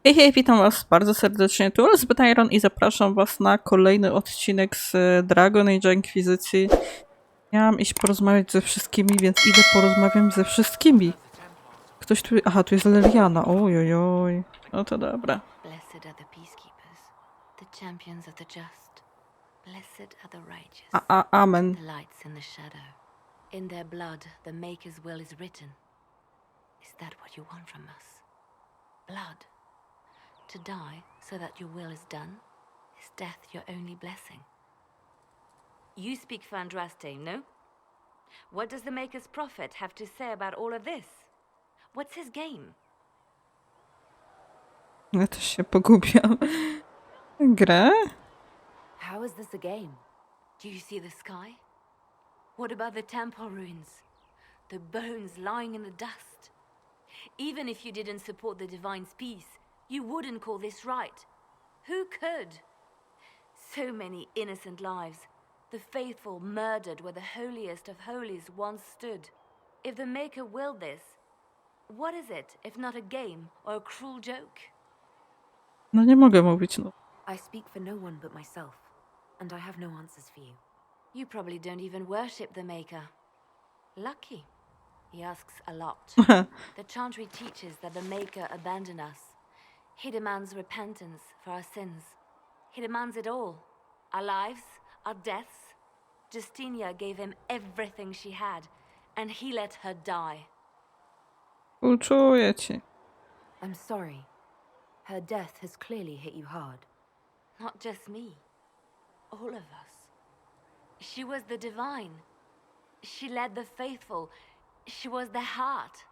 Hej, hej, witam was bardzo serdecznie, tu Elizabeth Iron i zapraszam was na kolejny odcinek z Dragon Age Inkwizycji. Miałam iść porozmawiać ze wszystkimi, więc idę porozmawiam ze wszystkimi. Ktoś tu... Aha, tu jest Leliana, ojojoj. No to dobra. Blessed are the peacekeepers, the champions of the just. Blessed are the righteous, Amen. the lights in the shadow. In their blood, the Maker's will is written. Is that what you want from us? Blood. To die so that your will is done? Is death your only blessing? You speak Fandraste, no? What does the Maker's prophet have to say about all of this? What's his game? Ja też się pogubiłam. Grę? How is this a game? Do you see the sky? What about the temple ruins? The bones lying in the dust? Even if you didn't support the Divine's peace, you wouldn't call this right. Who could? So many innocent lives. The faithful murdered where the holiest of holies once stood. If the Maker willed this, what is it if not a game or a cruel joke? No nie mogę mówić, no. I speak for no one but myself, and I have no answers for you. You probably don't even worship the Maker. Lucky. He asks a lot. The chantry teaches that the Maker abandoned us. He demands repentance for our sins. He demands it all. Our lives, our deaths. Justinia gave him everything she had, and he let her die. Uczuję ci. I'm sorry. Her death has clearly hit you hard. Not just me. All of us. She was the divine. She led the faithful. She was their heart.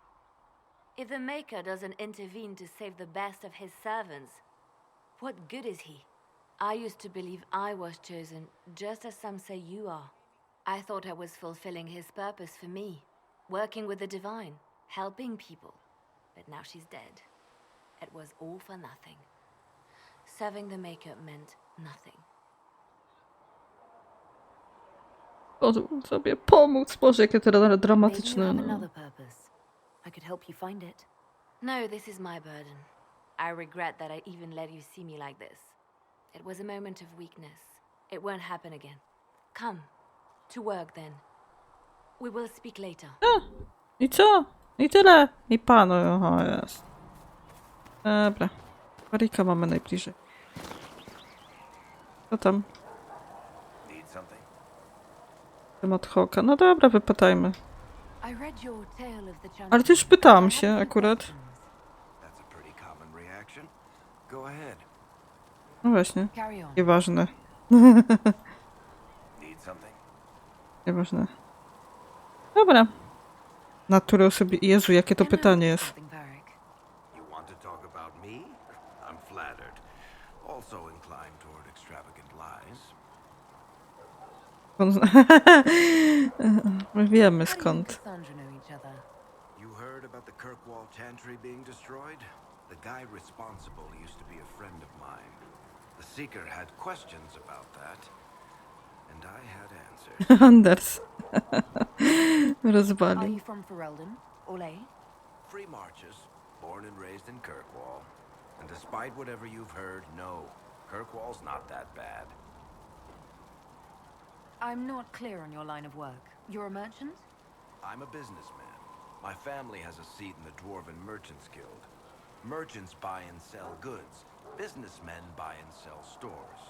If the Maker doesn't intervene to save the best of his servants, what good is he? I used to believe I was chosen, just as some say you are. I thought I was fulfilling his purpose for me, working with the divine, helping people. But now she's dead. It was all for nothing. Serving the Maker meant nothing. Pozwól sobie pomóc. Boże, jakie to dramatyczne. Maybe you have another purpose. I could help you find it. No, this is my burden. I regret that I even let you see me like this. It was a moment of weakness. It won't happen again. Come. To work then. We will speak later. I co? I tyle. I panu. Oho, jest. Dobra. Marika mamy najbliżej. Co tam? Tym od hoka. No dobra, wypytajmy. Ale też pytałam się akurat. No właśnie. Nieważne. Nieważne. Dobra. Natury sobie... Jezu, jakie to pytanie jest. My wiemy skąd. You heard about the Kirkwall Chantry being destroyed? The guy responsible used to be a friend of mine. The Seeker had questions about that, and I had answers. Anders. Are Rozwalił. you from Ferelden? Ole? Free marches, born and raised in Kirkwall. And despite whatever you've heard, no, Kirkwall's not that bad. I'm not clear on your line of work. You're a merchant? I'm a businessman. My family has a seat in the Dwarven Merchants Guild. Merchants buy and sell goods. Businessmen buy and sell stores.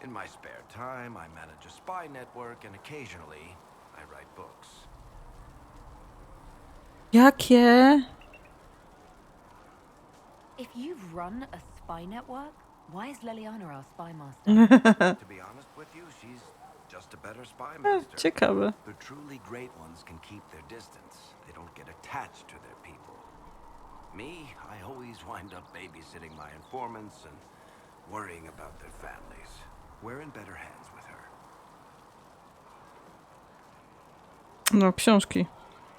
In my spare time, I manage a spy network, and occasionally, I write books. Jakie? If you've run a spy network, why is Leliana our spy master? To be honest with you, she's just a better spy master. Ciekawe. The truly great ones can keep their distance. They don't get attached to their people. Me, I always wind up babysitting my informants and worrying about their families. We're in better hands with her. No, książki.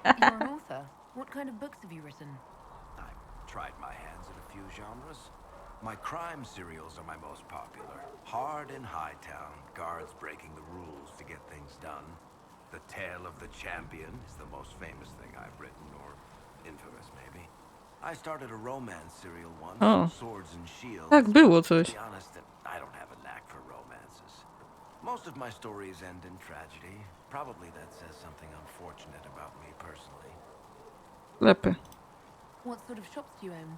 You're an author. What kind of books have you written? I've tried my hands in a few genres. My crime serials are my most popular. Hard in Hightown, guards breaking the rules to get things done. The Tale of the Champion is the most famous thing I've written, or infamous maybe. I started a romance serial once, O, Swords and Shields. tak, było To coś. be honest, I don't have a knack for romances. Most of my stories end in tragedy. Probably that says something unfortunate about me personally. Lepy. What sort of shops do you own?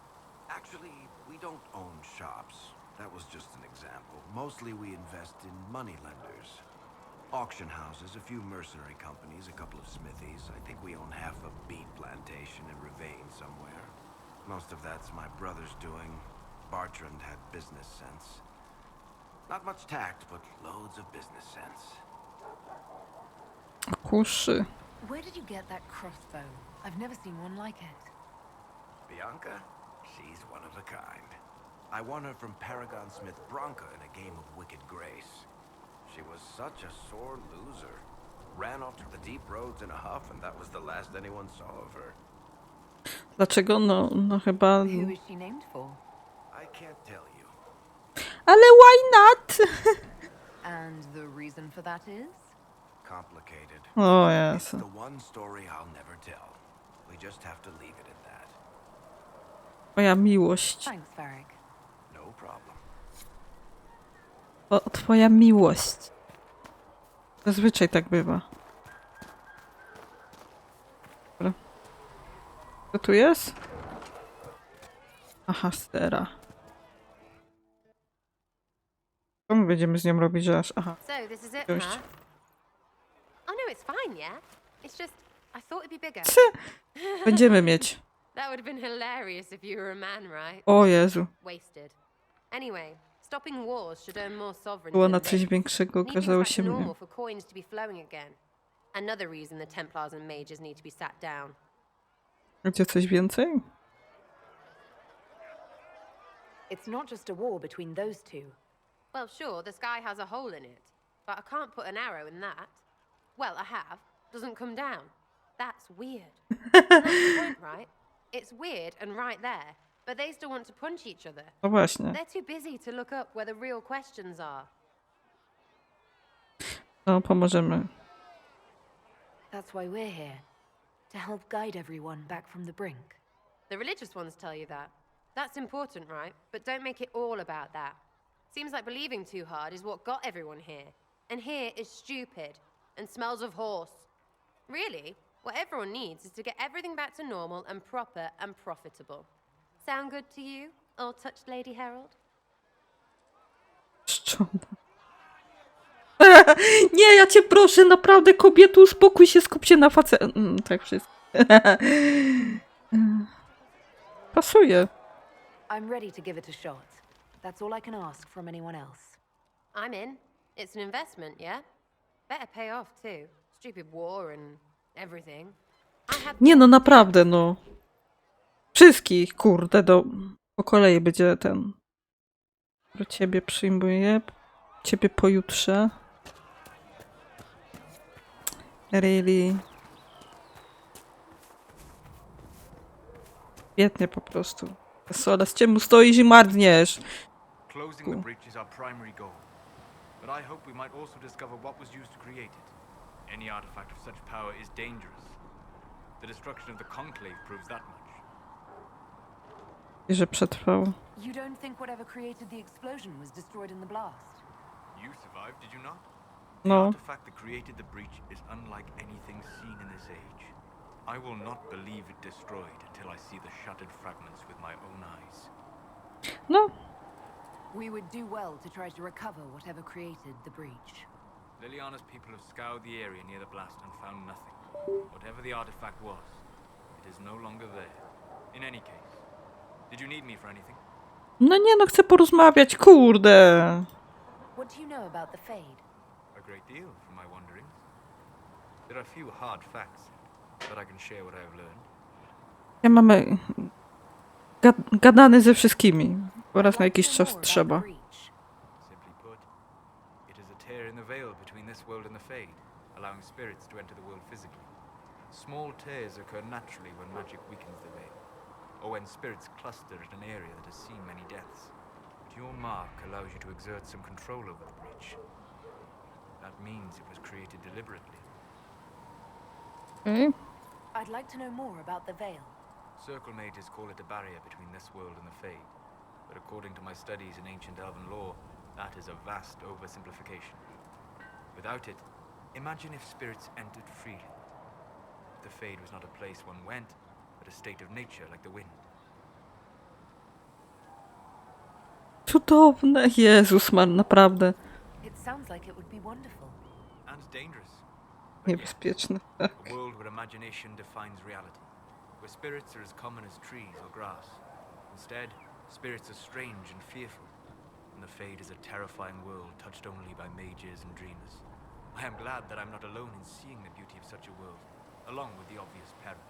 Actually, we don't own shops. That was just an example. Mostly we invest in money lenders. Auction houses, a few mercenary companies, a couple of smithies. I think we own half a beet plantation in Ravane somewhere. Most of that's my brother's doing. Bartrand had business sense. Not much tact, but loads of business sense. Kuszy. Where did you get that crossbow? I've never seen one like it. Bianca? She's one of a kind. I won her from Paragon Smith Bronca in a game of Wicked Grace. She was such a sore loser. Ran off to the deep roads in a huff, and that was the last anyone saw of her. Dlaczego? No chyba... Who is she named for? I can't tell you. Ale why not? And the reason for that is? Complicated. O It's Jezu. the one story I'll never tell. We just have to leave it at that. Moja miłość. Thanks, Varric. No problem. O, twoja miłość. Zazwyczaj tak bywa. Dobra. Co tu jest? Aha, stera. Co my będziemy z nią robić, że aż... Aha. So this is it, Gość. huh? Oh no, it's fine, yeah? It's just, I thought it'd be bigger. Będziemy mieć. That would have been hilarious if you were a man, right? O Jezu. Wasted. Anyway, stopping wars should earn more sovereignty. Było na and coś riches. większego, Need things okazało back się to mnie. normal for coins to be flowing again. Another reason the Templars and Mages need to be sat down. Gdzie coś więcej? It's not just a war between those two. Well, sure, the sky has a hole in it, but I can't put an arrow in that. Well, I have. Doesn't come down. That's weird. And that's the point, right? It's weird and right there, but they still want to punch each other. No właśnie. They're too busy to look up where the real questions are. No, pomożemy. That's why we're here. To help guide everyone back from the brink. The religious ones tell you that. That's important, right? But don't make it all about that. Seems like believing too hard is what got everyone here. And here is stupid and smells of horse. Really, what everyone needs is to get everything back to normal and proper and profitable. Sound good to you, all-touched Lady Herald? Szczona. Nie, ja cię proszę, naprawdę, kobieto, uspokój się, skup się na tak wszystko. Pasuje. I'm ready to give it a shot. That's all I can ask from anyone else. I'm in. It's an investment, yeah? Better pay off, too. Stupid war and everything. I had Nie no, naprawdę, no. Wszystkich, kurde, po kolei będzie ten. Do ciebie przyjmuję. Ciebie pojutrze. Really. Świetnie po prostu. Sola, z czemu stoisz i martniesz? Closing the breach is our primary goal. But I hope we might also discover what was used to create it. Any artifact of such power is dangerous. The destruction of the Conclave proves that much. I że przetrwał. You don't think whatever created the explosion was destroyed in the blast? You survived, did you not? The No. artifact that created the breach is unlike anything seen in this age. I will not believe it destroyed until I see the shattered fragments with my own eyes. No, We would do well to try to recover whatever created the breach. Liliana's people have scoured the area near the blast and found nothing. Whatever the artifact was, it is no longer there. In any case, did you need me for anything? no nie, no chcę porozmawiać, kurde. What do you know about the Fade? A great deal from my wanderings. There are few hard facts, but I can share what I have learned. Ja mamy gadany ze wszystkimi. Po raz na jakiś czas More about trzeba. the breach. Simply put, it is a tear in the veil between this world and the Fade, allowing spirits to enter the world physically. Small tears occur naturally when magic weakens the veil, or when spirits cluster at an area that has seen many deaths. But your mark allows you to exert some control over the breach. That means it was created deliberately. Okay. I'd like to know more about the Veil. Circle mages call it a barrier between this world and the Fade, but according to my studies in ancient elven lore, that is a vast oversimplification. Without it, imagine if spirits entered freely. The Fade was not a place one went, but a state of nature like the wind. Cudowne. Jezus Mar, naprawdę. It sounds like it would be wonderful. And dangerous. Niebezpieczne. A world where imagination defines reality, where spirits are as common as trees or grass. Instead, spirits are strange and fearful, and the Fade is a terrifying world touched only by mages and dreamers. I am glad that I'm not alone in seeing the beauty of such a world, along with the obvious peril.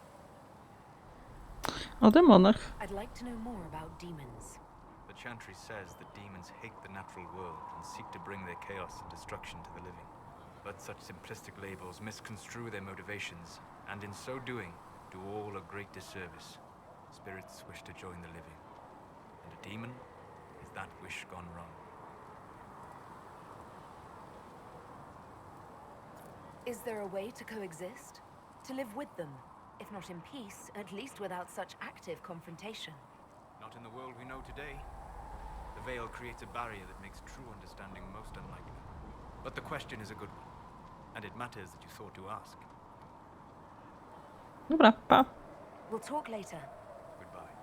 O demonach. I'd like to know more about demons. The Chantry says that demons hate the natural world and seek to bring their chaos and destruction to the living. But such simplistic labels misconstrue their motivations, and in so doing, do all a great disservice. Spirits wish to join the living, and a demon is that wish gone wrong. Is there a way to coexist? To live with them? If not in peace, at least without such active confrontation. Not in the world we know today. The veil creates a barrier that makes true understanding most unlikely. But the question is a good one, and it matters that you thought to ask. Dobra, pa. We'll talk later. Goodbye.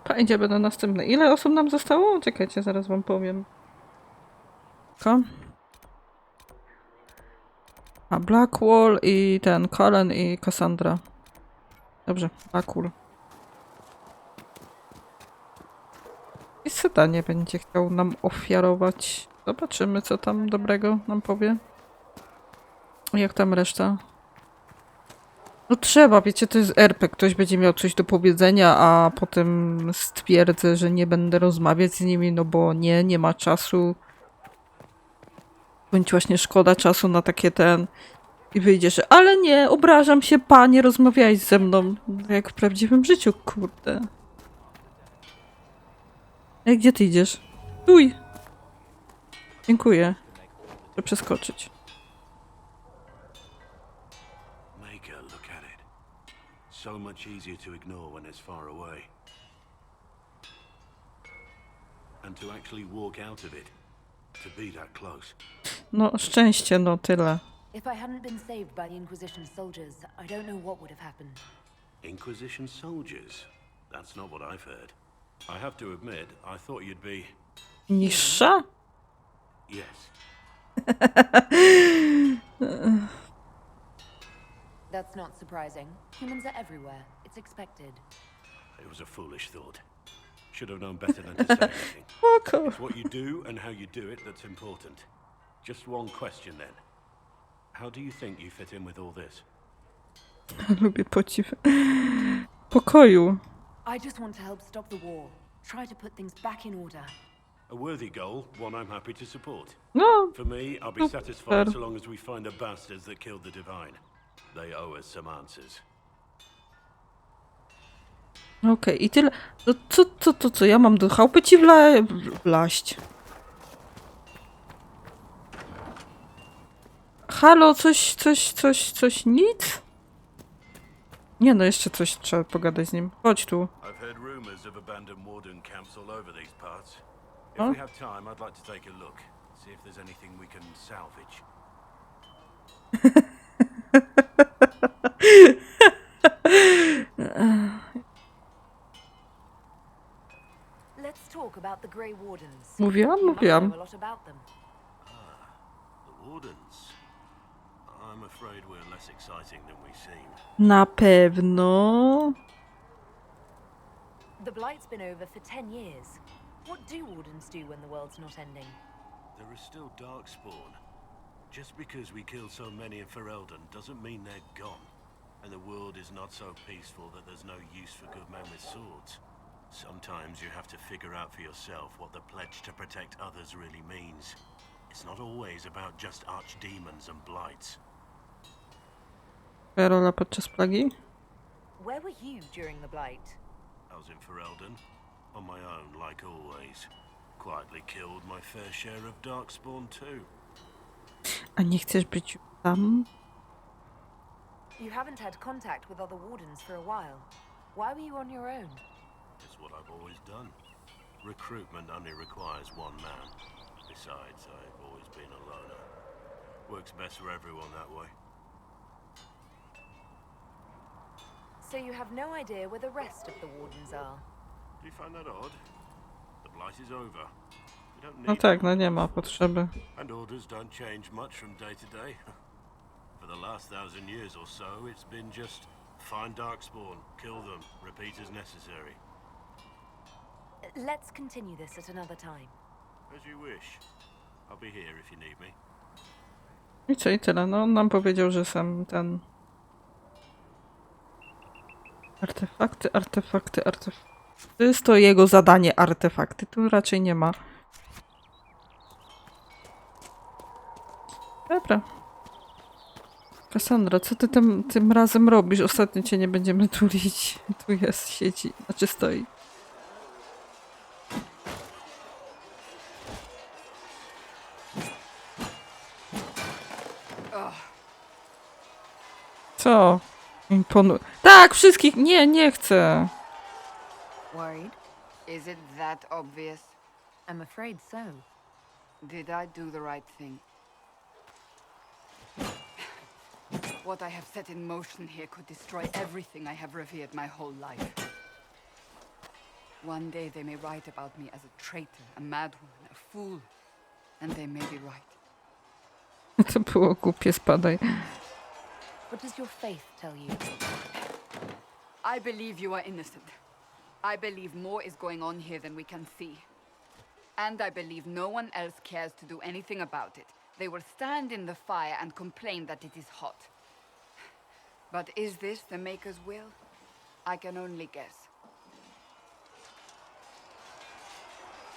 Pa, idziemy do następnej. Ile osób nam zostało? Czekajcie, zaraz wam powiem. Co? A Blackwall i ten Kalen i Cassandra. Dobrze, Blackwall. I Seta nie będzie chciał nam ofiarować. Zobaczymy, co tam dobrego nam powie. Jak tam reszta? No trzeba, wiecie, to jest RPG. Ktoś będzie miał coś do powiedzenia, a potem stwierdzę, że nie będę rozmawiać z nimi, no bo nie ma czasu. Bądź właśnie szkoda czasu na takie i wyjdzie, że ale nie, obrażam się, panie, rozmawiaj ze mną. Jak w prawdziwym życiu, kurde. Ej, gdzie ty idziesz? Stój! Dziękuję. Muszę przeskoczyć. Make her look at it. So much easier to ignore when it's far away. And to actually walk out of it. To be that close. No, szczęście, no tyle. If I hadn't been saved by the Inquisition soldiers, I don't know what would have happened. Inquisition soldiers? That's not what I've heard. I have to admit, I thought you'd be... Niższa? Yes. That's not surprising. Humans are everywhere. It's expected. It was a foolish thought. Should have known better than to say anything. Spoko. It's what you do and how you do it that's important. Just one question then. How do you think you fit in with all this? Lubię pokoju. I just want to help stop the war. Try to put things back in order. A worthy goal, one I'm happy to support. No, For me, I'll be satisfied so long as we find the bastards that killed the Divine. They owe us some answers. okej, i tyle. No co? Ja mam do chałupy ci wlaść. Halo, coś, nic? Nie no, jeszcze coś trzeba pogadać z nim. Chodź tu. I've heard rumors of abandoned warden camps all over these parts. If Huh? we have time, I'd like to take a look. See if there's anything we can salvage. Let's talk about the Grey Wardens. Mówiłam? You must Mówiłam. know a lot about them. The wardens. I'm afraid we're less exciting than we seem. Na pewno. The Blight's been over for 10 years. What do Wardens do when the world's not ending? There is still darkspawn. Just because we killed so many in Ferelden doesn't mean they're gone. And the world is not so peaceful that there's no use for good men with swords. Sometimes you have to figure out for yourself what the pledge to protect others really means. It's not always about just archdemons and blights. Twoja rola podczas plagi? Where were you during the Blight? I was in Ferelden, on my own like always. Quietly killed my fair share of darkspawn too. A nie chcesz być tam? You haven't had contact with other wardens for a while. Why were you on your own? It's what I've always done. Recruitment only requires one man. Besides, I've always been a loner. Works best for everyone that way. So you have no idea where the rest of the wardens are? Do you find that odd? The blight is over. We don't need No tak, no more. nie ma potrzeby. And orders don't change much from day to day. For the last 1,000 years or so, it's been just find darkspawn, kill them, repeat as necessary. Let's continue this at another time. As you wish. I'll be here if you need me. I co, i tyle. No on nam powiedział, że sam ten... Artefakty. To jest to jego zadanie, artefakty. Tu raczej nie ma. Dobra. Cassandra, co ty tym razem robisz? Ostatnio cię nie będziemy tulić. Tu jest, siedzi, znaczy stoi. Co? Tak, wszystkich! Nie, nie chcę. Worried? Is it that obvious? I'm afraid so. Did I do the right thing? What I have set in motion here could destroy everything I have revered my whole life. One day they may write about me as a traitor, a madwoman, a fool. And they may be right. To było głupie, spadaj. What does your faith tell you? I believe you are innocent. I believe more is going on here than we can see. And I believe no one else cares to do anything about it. They will stand in the fire and complain that it is hot. But is this the Maker's will? I can only guess.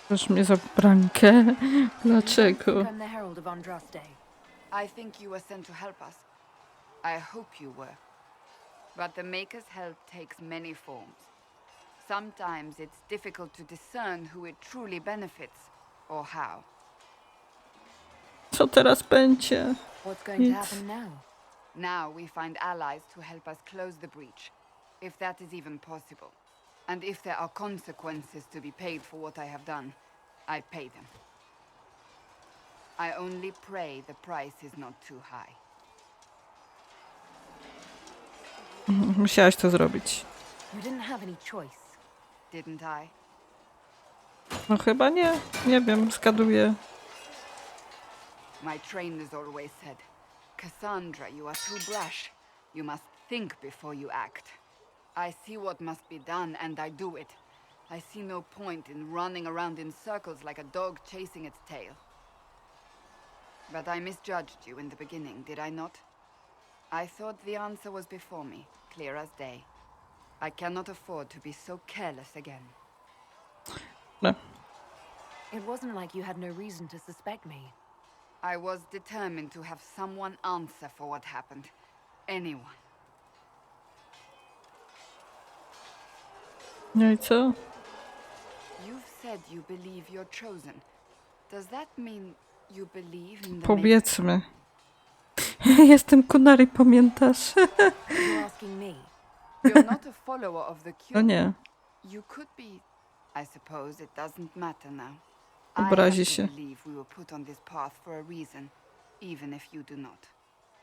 Proszę mnie za brankę. Dlaczego? I'm the Herald of Andraste. I think you were sent to help us. I hope you were. But the Maker's help takes many forms. Sometimes it's difficult to discern who it truly benefits, or how. Co teraz będzie? What's going to happen now? Now we find allies to help us close the breach, if that is even possible. And if there are consequences to be paid for what I have done, I pay them. I only pray the price is not too high. Musiałaś to zrobić. You didn't have any choice. Didn't I? No chyba nie. Nie wiem, zgaduję. My trainers always said, Cassandra, you are too brash. You must think before you act. I see what must be done, and I do it. I see no point in running around in circles like a dog chasing its tail. But I misjudged you in the beginning, did I not? I thought the answer was before me, clear as day. I cannot afford to be so careless again. No. It wasn't like you had no reason to suspect me. I was determined to have someone answer for what happened. Anyone. No i co? You've said you believe you're chosen. Does that mean you believe in the Powiedzmy. Jestem Kunari, pamiętasz? You're asking me. You're not a follower of the cure. No nie. You could be. I suppose it doesn't matter now. Obrazi I się. have to believe we were put on this path for a reason, even if you do not.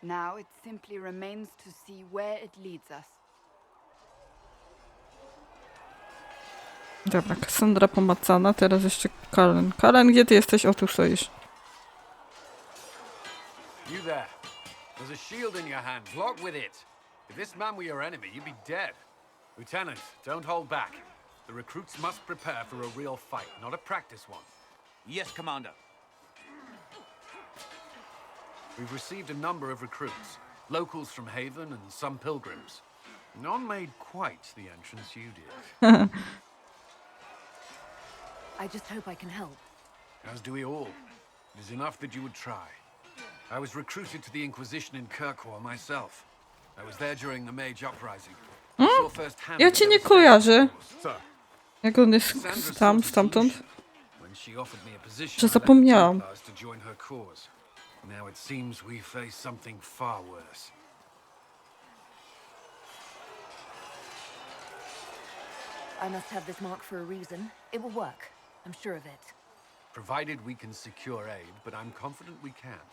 Now it simply remains to see where it leads us. Dobra, Cassandra pomacana, teraz jeszcze Kalen. Kalen, gdzie ty jesteś? O, tu stoisz. You there. There's a shield in your hand. Block with it. If this man were your enemy, you'd be dead. Lieutenant, don't hold back. The recruits must prepare for a real fight, not a practice one. Yes, Commander. We've received a number of recruits. Locals from Haven and some pilgrims. None made quite the entrance you did. I just hope I can help. As do we all. It is enough that you would try. I was recruited to the Inquisition in Kirkwall myself. I was there during the Mage Uprising. Saw firsthand Ja the cię nie devastation kojarzę. caused. Jak on jest stamtąd? When she offered me a position, Że I left the zapomniałam. Templars to join her cause. Now it seems we face something far worse. I must have this mark for a reason. It will work. I'm sure of it. Provided we can secure aid, but I'm confident we can.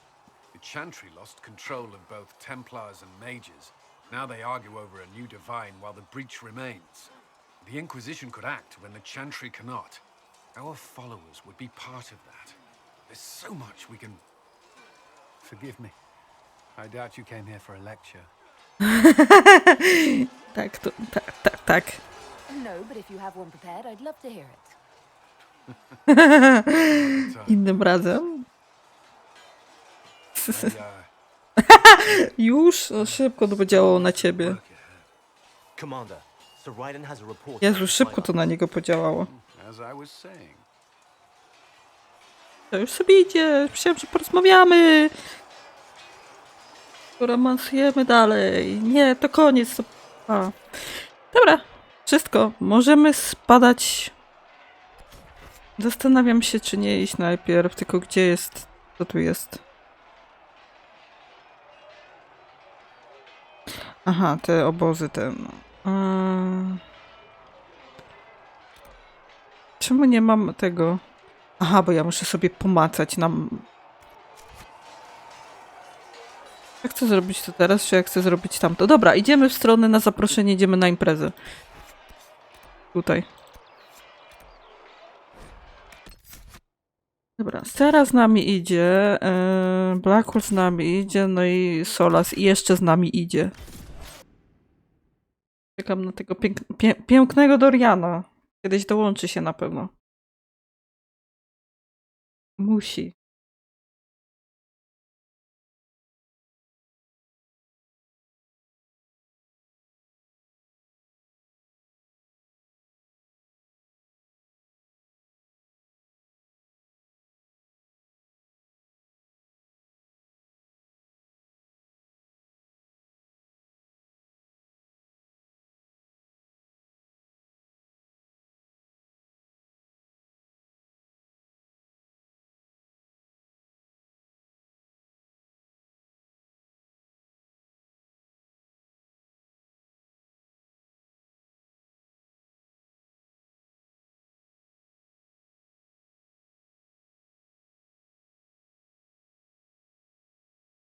The Chantry lost control of both Templars and Mages. Now they argue over a new divine while the breach remains. The Inquisition could act when the Chantry cannot. Our followers would be part of that. There's so much we can... Forgive me. I doubt you came here for a lecture. Tak. No, but if you have one prepared, I'd love to hear it. Innym razem. Już? O, szybko to podziałało na ciebie. Commander, Sir Raiden has a report. Jezu, szybko to na niego podziałało. As I was saying. To już sobie idzie. Myślałem, że porozmawiamy. Romansujemy dalej. Nie, to koniec. To... A. Dobra, wszystko. Możemy spadać. Zastanawiam się, czy nie iść najpierw, tylko gdzie jest... Co tu jest? Aha, te obozy, Czemu nie mam tego? Aha, bo ja muszę sobie pomacać nam... Ja chcę zrobić to teraz, czy ja chcę zrobić tamto? Dobra, idziemy w stronę na zaproszenie, idziemy na imprezę. Tutaj. Dobra, Sera z nami idzie, Blackwell z nami idzie, no i Solas i jeszcze z nami idzie. Czekam na tego pięknego Doriana. Kiedyś dołączy się na pewno. Musi.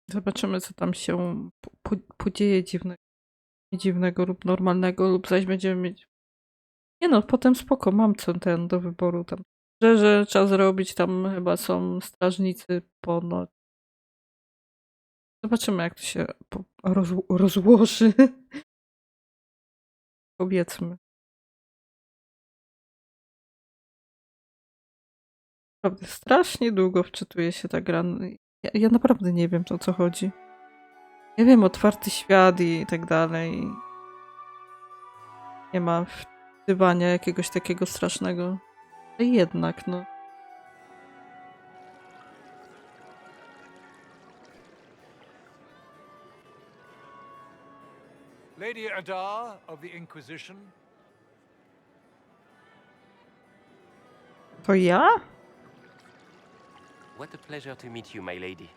Zobaczymy, co tam się podzieje dziwnego lub normalnego, lub zaś będziemy mieć... Nie no, potem spoko, mam co do wyboru tam. Że trzeba zrobić, tam chyba są strażnicy ponoć. Zobaczymy, jak to się rozłoży. Powiedzmy. Naprawdę strasznie długo wczytuje się ta gra. Ja naprawdę nie wiem, o co chodzi. Ja wiem, otwarty świat i tak dalej. Nie ma wtywania jakiegoś takiego strasznego. Ale jednak, no. Lady Adar of the Inquisition. To ja? What a pleasure to meet you, my lady.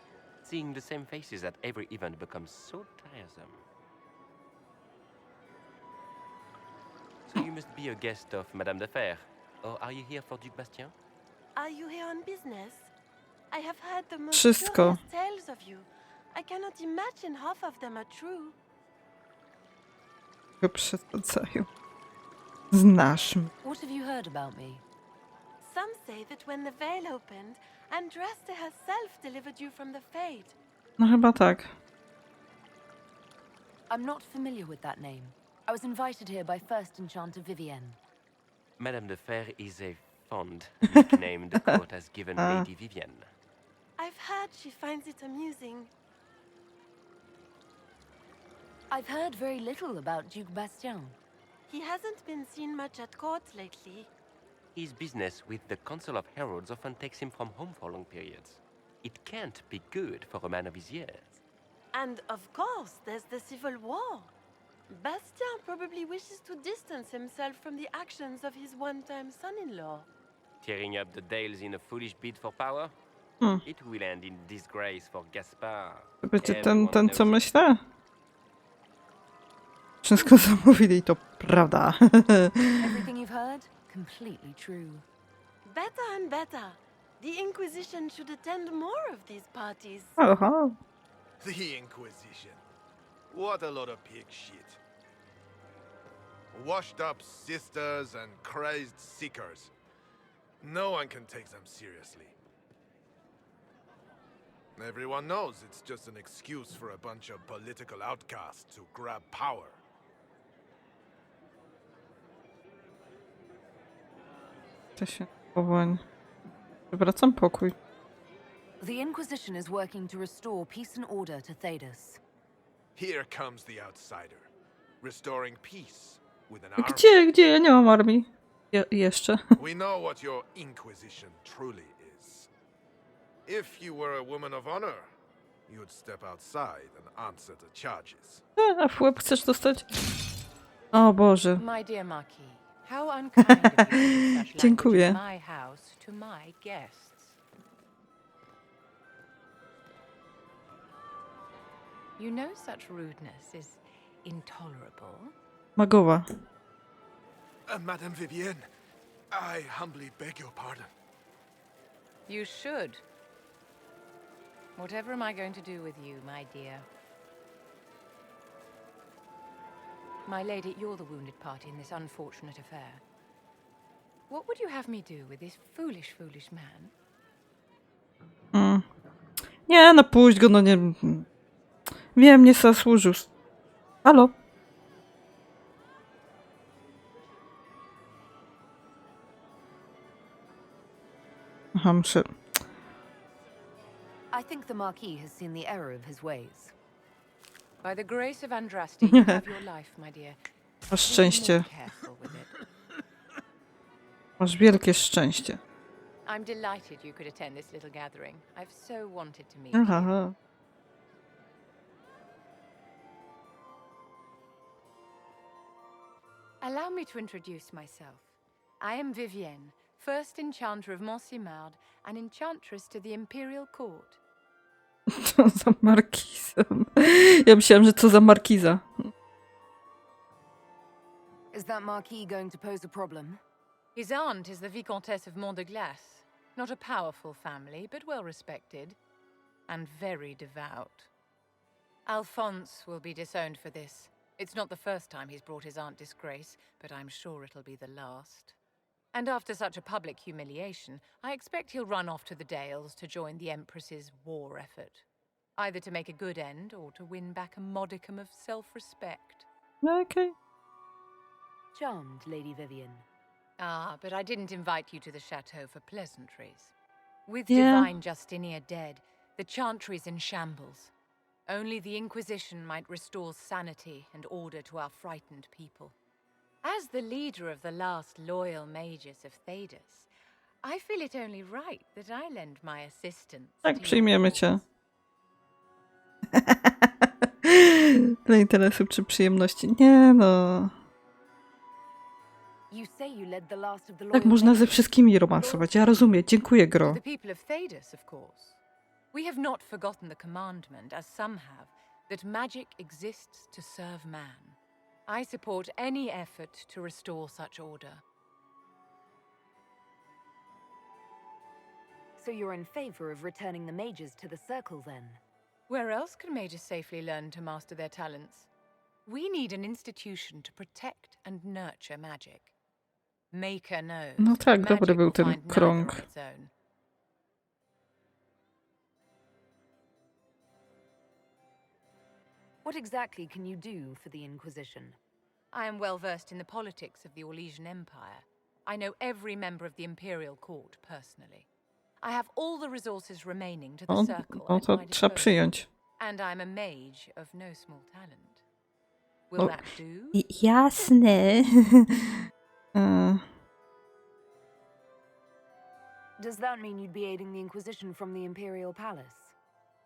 Seeing the same faces at every event becomes so tiresome. So you must be a guest of Madame de Fer, or are you here for Duc Bastien? Are you here on business? I have heard the most Wszystko. curious tales of you. I cannot imagine half of them are true. Go przesadzają. Znasz mnie. What have you heard about me? Some say that when the veil opened, Andraste herself delivered you from the Fade. No chyba tak. I'm not familiar with that name. I was invited here by First Enchanter Vivienne. Madame de Fer is a fond nickname the court has given Lady Vivienne. I've heard she finds it amusing. I've heard very little about Duke Bastien. He hasn't been seen much at court lately. His business with the Council of Heralds often takes him from home for long periods. It can't be good for a man of his years. And of course, there's the civil war. Bastien probably wishes to distance himself from the actions of his one-time son-in-law. Tearing up the Dales in a foolish bid for power? It will end in disgrace for Gaspard. To będzie Everyone ten co knows it. myślę? Wszystko co mówili to prawda. Everything you've heard? Completely true. Better and better. The Inquisition should attend more of these parties. Aha. The Inquisition. What a lot of pig shit. Washed up sisters and crazed seekers. No one can take them seriously. Everyone knows it's just an excuse for a bunch of political outcasts to grab power. To się powoli. Wracam pokój. The Inquisition is working to restore peace and order to Thedas. Here comes the outsider, restoring peace with an army. Gdzie? Ja nie mam armii. Jeszcze. We know what your Inquisition truly is. If you were a woman of honor, you'd step outside and answer the charges. A w łeb chcesz dostać? O Boże. My dear Marquis, how unkind of you to use such Dziękuję. language in my house to my guests. You know such rudeness is intolerable. Magowa. Madame Vivienne, I humbly beg your pardon. You should. Whatever am I going to do with you, my dear? My lady, you're the wounded party in this unfortunate affair. What would you have me do with this foolish, foolish man? Nie, no puść go, no nie... Wiem, nie zasłużył. Halo? Aha, muszę... I think the Marquis has seen the error of his ways. By the grace of Andraste, you have your life, my dear. Masz szczęście. Be careful with it. Masz wielkie szczęście. I'm delighted you could attend this little gathering. I've so wanted to meet Aha. you. Allow me to introduce myself. I am Vivienne, first enchanter of Montsimard and enchantress to the Imperial Court. Co za markizem? Ja myślałam, że co za markiza. Is that Marquis going to pose a problem? His aunt is the Vicomtesse of Mont de Glace. Not a powerful family, but well respected. And very devout. Alphonse will be disowned for this. It's not the first time he's brought his aunt disgrace, but I'm sure it'll be the last. And after such a public humiliation, I expect he'll run off to the Dales to join the Empress's war effort. Either to make a good end, or to win back a modicum of self-respect. Okay. Charmed, Lady Vivienne. Ah, but I didn't invite you to the chateau for pleasantries. With Yeah. Divine Justinia dead, the Chantry's in shambles. Only the Inquisition might restore sanity and order to our frightened people. As the leader of the last loyal mages of Thedas, I feel it only right that I lend my assistance. Tak, to przyjmiemy your cię. cause. Dla interesów czy przyjemności? Nie no. You say you led the last of the Tak loyal można ze mages. wszystkimi romansować. Ja rozumiem. Dziękuję, To Gro. the people of Thedas, of course. We have not forgotten the commandment, as some have, that magic exists to serve man. I support any effort to restore such order. So you're in favor of returning the mages to the circle then? Where else can mages safely learn to master their talents? We need an institution to protect and nurture magic. Maker knows. No tak, magic dobry był will ten find neither krąg. on its own. What exactly can you do for the Inquisition? I am well versed in the politics of the Orlesian Empire. I know every member of the Imperial Court personally. I have all the resources remaining to the O, circle no at to my trzeba disposal. przyjąć. And I'm a mage of no small talent. Will O, that do? jasne. Does that mean you'd be aiding the Inquisition from the Imperial Palace?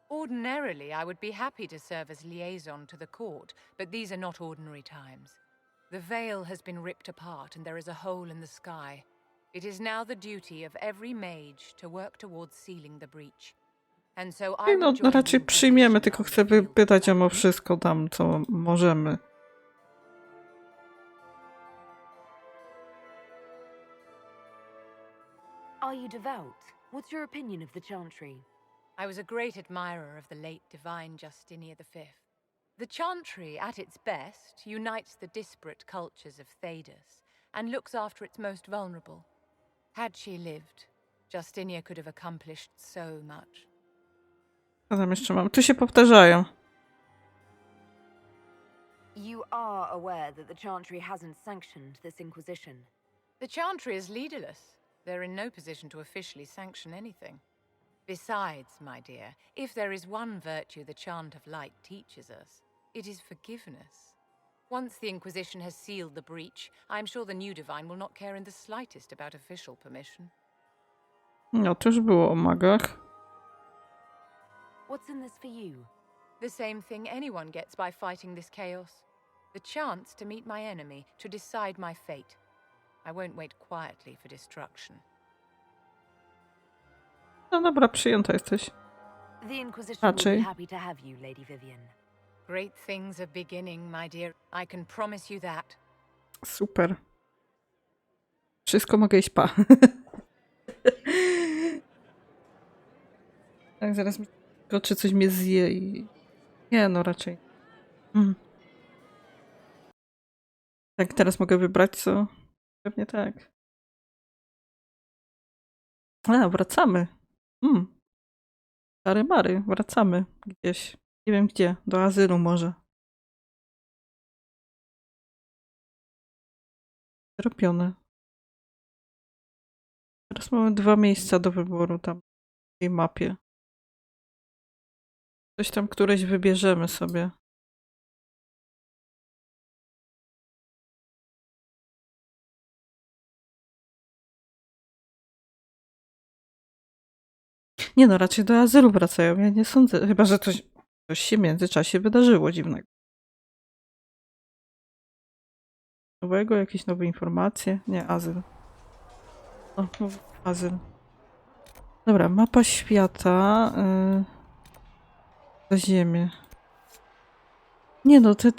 Ordinarily, I would be happy to serve as liaison to the court, but these are not ordinary times. The veil has been ripped apart and there is a hole in the sky. It is now the duty of every mage to work towards sealing the breach. And so I No, would join the raczej Inquisition przyjmiemy, tylko on the chcę field wypytać o battle. wszystko tam, co możemy. Are you devout? What's your opinion of the Chantry? I was a great admirer of the late divine Justinian V. The Chantry, at its best, unites the disparate cultures of Thedas and looks after its most vulnerable. Had she lived, Justinia could have accomplished so much. Co tam jeszcze mam? Tu się powtarzają. You are aware that the Chantry hasn't sanctioned this Inquisition. The Chantry is leaderless. They're in no position to officially sanction anything. Besides, my dear, if there is one virtue the Chant of Light teaches us, it is forgiveness. Once the Inquisition has sealed the breach, I'm sure the new divine will not care in the slightest about official permission. No, to już było o magach. What's in this for you? The same thing anyone gets by fighting this chaos. The chance to meet my enemy, to decide my fate. I won't wait quietly for destruction. No dobra, przyjęta jesteś. The Inquisition will be Raczej. happy to have you, Lady Vivian. Great things are beginning, my dear. I can promise you that. Super. Wszystko mogę iść pa. Tak, zaraz mi czy coś mnie zje i... Nie, no raczej. Tak, teraz mogę wybrać co? Pewnie tak. A, wracamy. Stary Mary, wracamy gdzieś. Nie wiem gdzie, do azylu może. Zrobione. Teraz mamy 2 miejsca do wyboru tam w tej mapie. Coś tam któreś wybierzemy sobie. Nie no, raczej do azylu wracają. Ja nie sądzę, chyba że coś się w międzyczasie wydarzyło dziwnego. Nowego, jakieś nowe informacje? Nie, azyl. O, azyl. Dobra, mapa świata. Za ziemię. Nie no, te...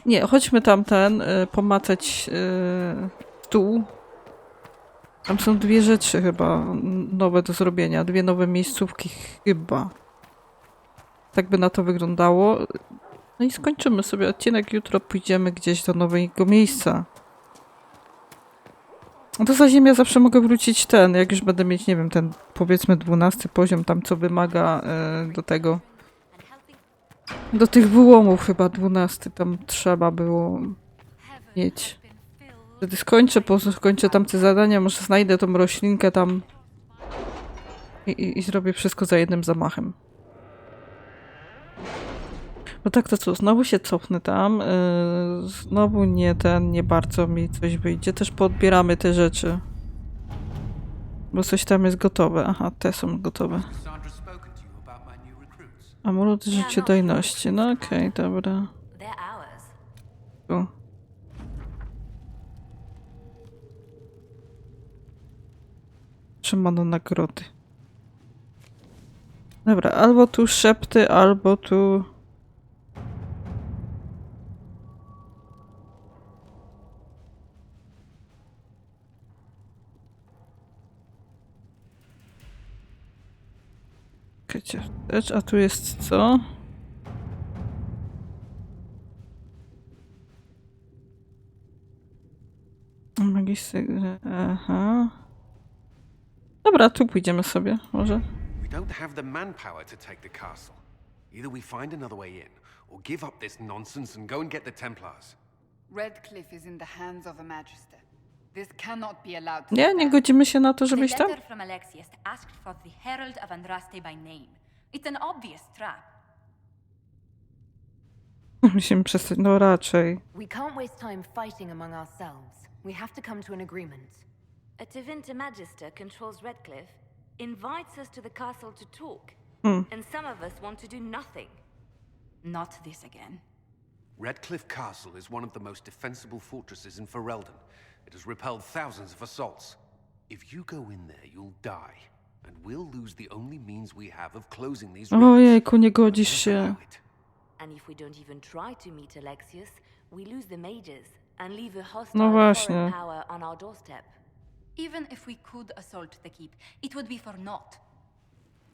Nie, chodźmy tamten, pomacać stół. Tam są 2 rzeczy chyba nowe do zrobienia. 2 nowe miejscówki chyba. Tak by na to wyglądało. No i skończymy sobie odcinek. Jutro pójdziemy gdzieś do nowego miejsca. Do Zaziemia zawsze mogę wrócić jak już będę mieć, nie wiem, ten powiedzmy 12 poziom, tam co wymaga do tego. Do tych wyłomów chyba 12 tam trzeba było mieć. Wtedy skończę tam te zadania, może znajdę tą roślinkę tam i zrobię wszystko za jednym zamachem. No tak, to co, znowu się cofnę tam, znowu nie bardzo mi coś wyjdzie, też poodbieramy te rzeczy. Bo coś tam jest gotowe, aha, te są gotowe. Amulet życiodajności, no okej, dobra. Tu. Trzymano nagrody. Dobra, albo tu szepty, albo tu... A tu jest co? Magister... Aha. Dobra, tu pójdziemy sobie, może. We don't have the manpower to take the castle. Either we find another way in, or give up this nonsense and go and get the Templars. Redcliffe is in the hands of a magister. This cannot be allowed to Nie godzimy się na to, The żebyś tam? letter from Alexius asked for the Herald of Andraste by name. It's an obvious trap. Musimy przestać, no raczej. We can't waste time fighting among ourselves. We have to come to an agreement. A Tevinter Magister controls Redcliffe, invites us to the castle to talk, and some of us want to do nothing. Not this again. Redcliffe Castle is one of the most defensible fortresses in Ferelden. It has repelled thousands of assaults. If you go in there, you'll die, and we'll lose the only means we have of closing these rooms. Ojejku, nie godzisz się. And if we don't even try to meet Alexius, we lose the mages, and leave a No hostile właśnie. foreign power on our doorstep. Even if we could assault the keep, it would be for naught.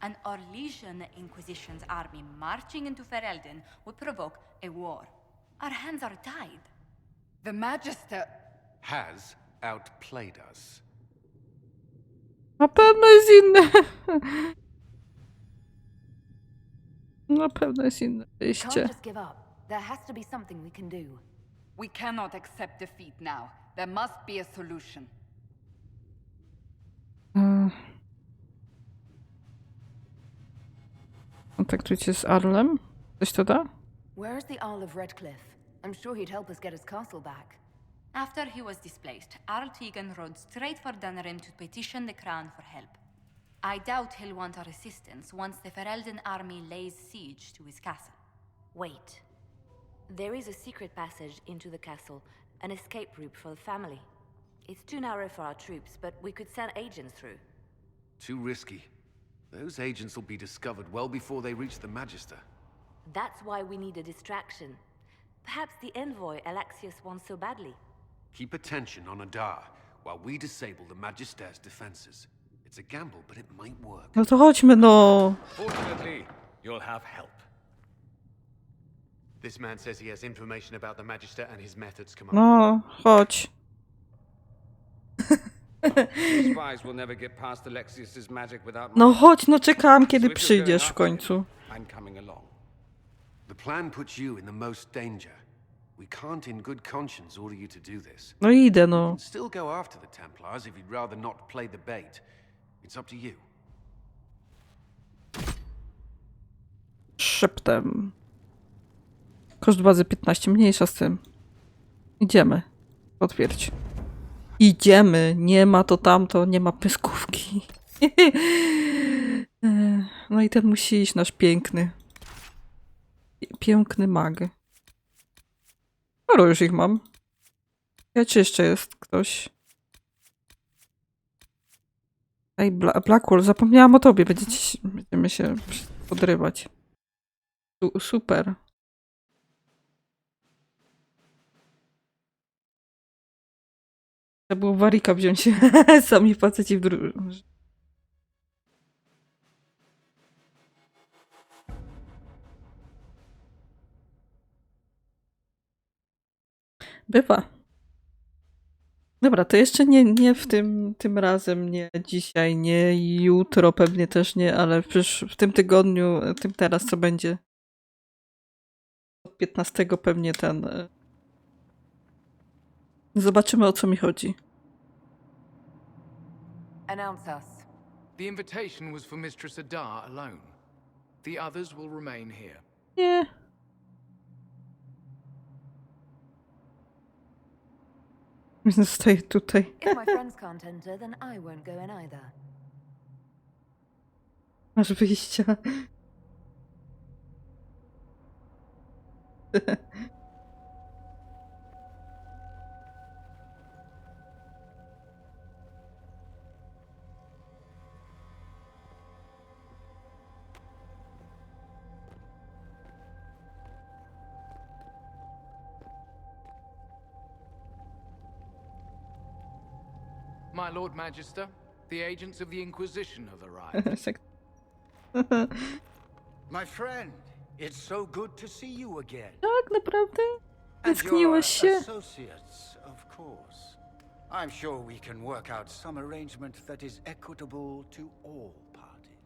An Orlesian Inquisition's army marching into Ferelden would provoke a war. Our hands are tied. The Magister... Has outplayed us. Na pewno jest inne. Na pewno jest inne Can't wyjście. just give up. There has to be something we can do. We cannot accept defeat now. There must be a solution. Kontaktujcie z Arlem. Coś to da? Where is the Earl of Redcliffe? I'm sure he'd help us get his castle back. After he was displaced, Arl Tegan rode straight for Dunrim to petition the crown for help. I doubt he'll want our assistance once the Ferelden army lays siege to his castle. Wait. There is a secret passage into the castle, an escape route for the family. It's too narrow for our troops, but we could send agents through. Too risky. Those agents will be discovered well before they reach the Magister. That's why we need a distraction. Perhaps the envoy Alexius wants so badly. Keep attention on Adar while we disable the Magister's defenses. It's a gamble, but it might work. No to chodźmy, no. Fortunately, you'll have help. This man says he has information about the Magister and his methods, Commander. No, chodź. These spies will never get past Alexius's magic without No chodź, no czekałam, kiedy przyjdziesz w końcu. I'm coming along. The plan puts you in the most danger. We can't in good conscience order you to do this. No idę, You no. can still go after the Templars if you'd rather not play the bait. It's up to you. Szeptem. Koszt bazy 15, mniejsza z tym. Idziemy. Potwierdź. Idziemy. Nie ma to tamto, nie ma pyskówki. No i ten musi iść, nasz piękny. Piękny mag. Sporo już ich mam. Ja czy jeszcze jest ktoś? Ej, Blackwall, zapomniałam o tobie. Będziemy się podrywać. Super. Trzeba było Warika wziąć. Sami faceci w drużynie. Bywa. Dobra, to jeszcze nie w tym razem, nie dzisiaj, nie jutro, pewnie też nie, ale w tym tygodniu, tym teraz co będzie. Od 15 pewnie ten. Zobaczymy, o co mi chodzi. Announce us. The invitation was for Mistress Adar alone. The others will remain here. Nie. Zostaję tutaj. If my friends can't enter, then I won't go in either. Masz wyjścia. My Lord Magister, the agents of the Inquisition have arrived. My friend, it's so good to see you again. Tak, naprawdę? And your Tęskniłeś się? associates, of course. I'm sure we can work out some arrangement that is equitable to all parties.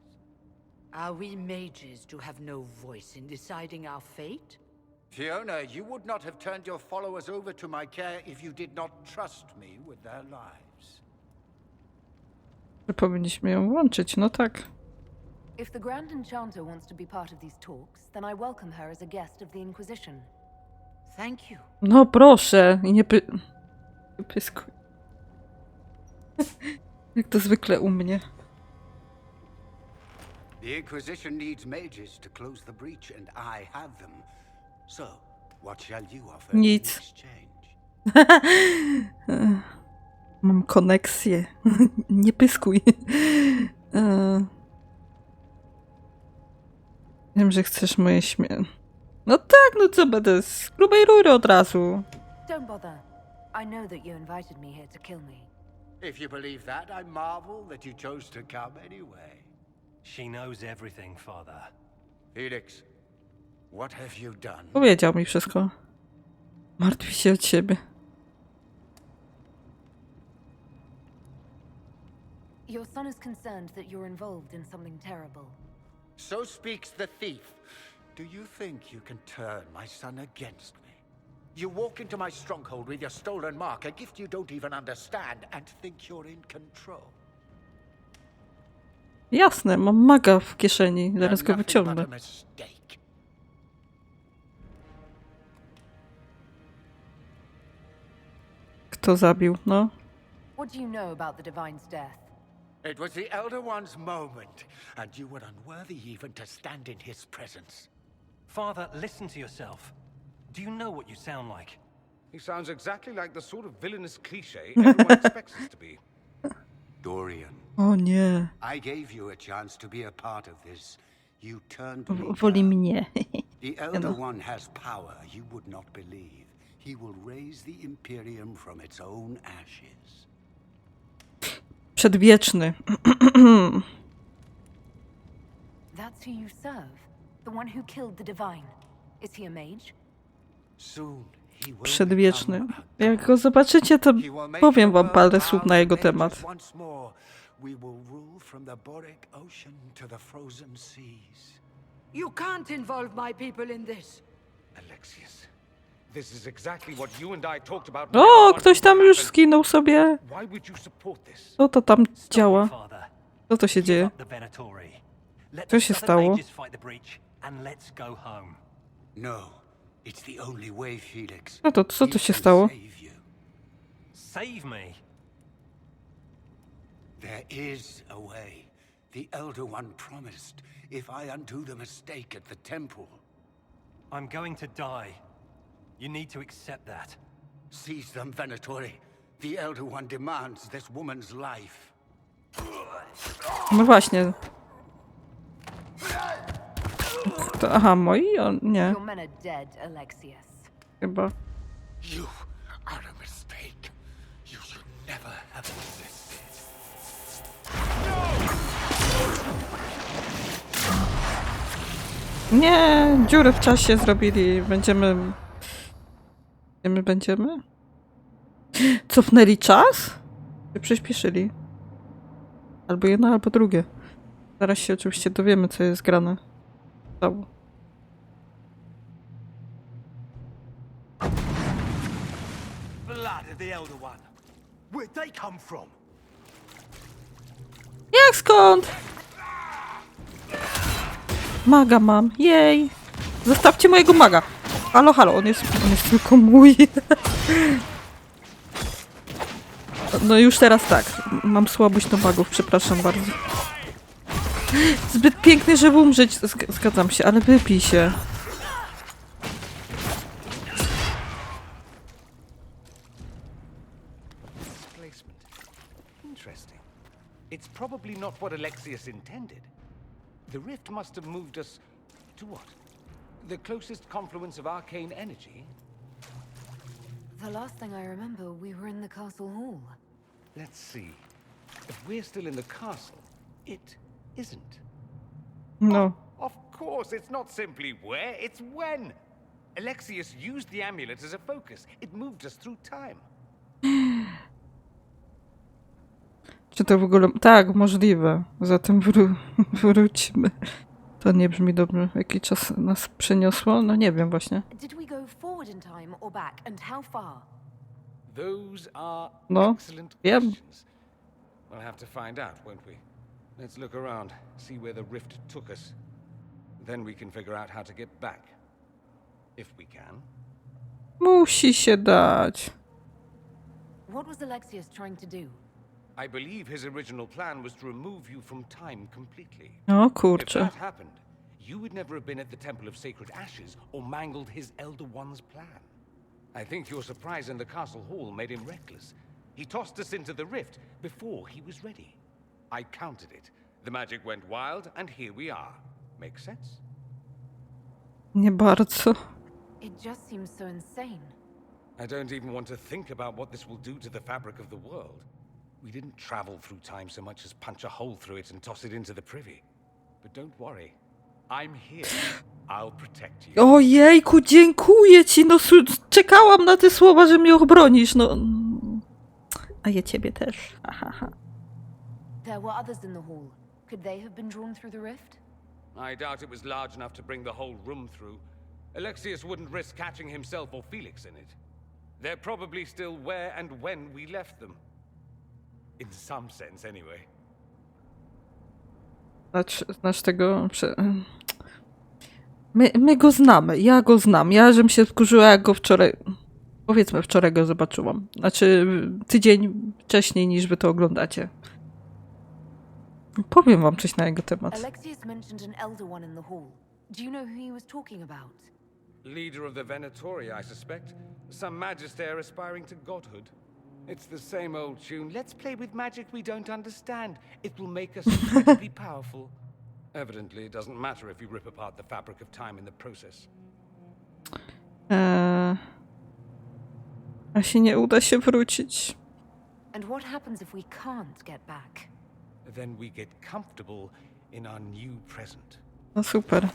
Are we mages to have no voice in deciding our fate? Fiona, you would not have turned your followers over to my care if you did not trust me with their lives. Powinniśmy ją łączyć, no tak. If the Grand Enchanter wants to be part of these talks, then I welcome her as a guest of the Inquisition. Thank you. No proszę, i nie pyskuj. Jak to zwykle u mnie. The Inquisition needs mages to close the breach, and I have them. So, what shall you offer in Nic. exchange? Mam koneksję. Nie pyskuj. Wiem, że chcesz moje No tak, no co będę z grubej rury od razu. Don't bother. I know that you invited me here to kill me. If you believe that, I marvel that you chose to come anyway. She knows everything, Father. Felix, what have you done? Powiedział mi wszystko. Martwi się o ciebie. Your son is concerned that you're involved in something terrible. So speaks the thief. Do you think you can turn my son against me? You walk into my stronghold with your stolen mark, a gift you don't even understand, and think you're in control. Jasne, mam maga w kieszeni. Zaraz go wyciągnę. Kto zabił? No. What do you know about the Divine's death? It was the Elder One's moment, and you were unworthy even to stand in his presence. Father, listen to yourself. Do you know what you sound like? He sounds exactly like the sort of villainous cliché everyone expects us to be. Dorian. O nie. I gave you a chance to be a part of this. You turned me Woli mnie. The Elder One has power you would not believe. He will raise the Imperium from its own ashes. Przedwieczny. That's who you serve. The one who killed the Divine. Is he a mage? Soon he will Przedwieczny. Jak go zobaczycie, to powiem wam parę słów na jego temat. once more. We will rule from the Boric Ocean to the frozen seas. You can't involve my people in this. Alexius, this is exactly what you and I talked about. O, ktoś tam już skinął sobie. Why would you support this? Co to tam działa? Co to się dzieje? Co się stało? No, it's the only way, Felix. No to co tu się stało? Save me. There is a way. The Elder One promised if I undo the mistake at the temple. I'm going to die. You need to accept that. Seize them, Venatori. The Elder One demands this woman's life. No właśnie. To, aha, moi? O, nie. Your men are dead, Alexius. Chyba. You are a mistake. You should never have existed. Nie, dziury w czasie zrobili. Będziemy... Będziemy? Cofnęli czas? Czy przyspieszyli? Albo jedno, albo drugie. Zaraz się oczywiście dowiemy, co jest grane. Stało. Blood of the Elder One. Where'd they come from? Jak skąd? Maga mam. Jej. Zostawcie mojego maga. Halo, halo, on jest tylko mój. No już teraz tak. Mam słabość do magów, przepraszam bardzo. Zbyt piękny, żeby umrzeć. Zgadzam się, ale wypij się. Interesting. It's probably not what Alexius intended. The rift must have moved us to what? The closest confluence of arcane energy? The last thing I remember, we were in the castle hall. Let's see. If we're still in the castle, it isn't. No. Of course, it's not simply where, it's when. Alexius used the amulet as a focus. It moved us through time. Czy to w ogóle... Tak, możliwe. Zatem wróćmy. To nie brzmi dobrze. Jaki czas nas przeniosło? No nie wiem właśnie. Did we go forward in time or back, and how far? Those are No, excellent wiem. questions. We'll have to find out, won't we? Let's look around, see where the rift took us. Then we can figure out how to get back. If we can. Musi się dać. What was Alexius trying to do? I believe his original plan was to remove you from time completely. O If kurczę. that happened, you would never have been at the Temple of Sacred Ashes or mangled his Elder One's plan. I think your surprise in the castle hall made him reckless. He tossed us into the rift before he was ready. I countered it. The magic went wild, and here we are. Make sense? Nie bardzo. It just seems so insane. I don't even want to think about what this will do to the fabric of the world. We didn't travel through time so much as punch a hole through it and toss it into the privy. But don't worry. I'm here. I'll protect you. Ojejku, dziękuję ci, no czekałam na te słowa, że mnie obronisz, no. A ja ciebie też. There were others in the hall. Could they have been drawn through the rift? I doubt it was large enough to bring the whole room through. Alexius wouldn't risk catching himself or Felix in it. They're probably still where and when we left them. In some sense, anyway. Znasz tego... My go znamy, ja go znam. Ja żem się wkurzyła, jak go wczoraj... Powiedzmy, wczoraj go zobaczyłam. Znaczy, tydzień wcześniej, niż wy to oglądacie. Powiem wam coś na jego temat. Alexius mentioned an elder one in the hall. Do you know who he was talking about? Leader of the Venatori, I suspect. Some magister aspiring to godhood. It's the same old tune. Let's play with magic we don't understand. It will make us incredibly powerful. Evidently, it doesn't matter if you rip apart the fabric of time in the process. A się nie uda się wrócić. And what happens if we can't get back? Then we get comfortable in our new present. No super.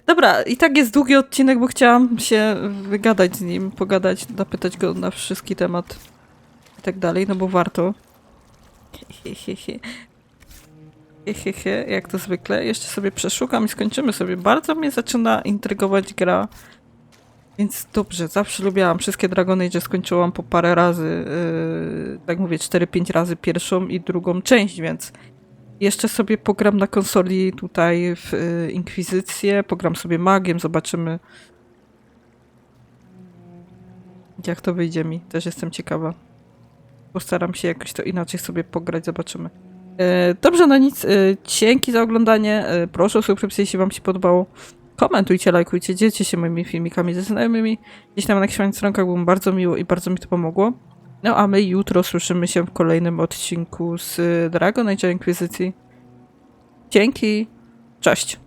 Dobra, i tak jest długi odcinek, bo chciałam się wygadać z nim, pogadać, zapytać go na wszystki temat i tak dalej, no bo warto. Jak to zwykle. Jeszcze sobie przeszukam i skończymy sobie. Bardzo mnie zaczyna intrygować gra. Więc dobrze, zawsze lubiłam wszystkie Dragon Age, skończyłam po parę razy, tak mówię, 4-5 razy pierwszą i drugą część, więc jeszcze sobie pogram na konsoli tutaj w Inkwizycję, pogram sobie magiem, zobaczymy jak to wyjdzie mi, też jestem ciekawa. Postaram się jakoś to inaczej sobie pograć, zobaczymy. Dobrze, no nic, dzięki za oglądanie, proszę o subskrypcję, jeśli wam się podobało. Komentujcie, lajkujcie, dzielcie się moimi filmikami ze znajomymi. Gdzieś tam na jakichś stronkach było bardzo miło i bardzo mi to pomogło. No a my jutro słyszymy się w kolejnym odcinku z Dragon Age Inkwizycji. Dzięki, cześć!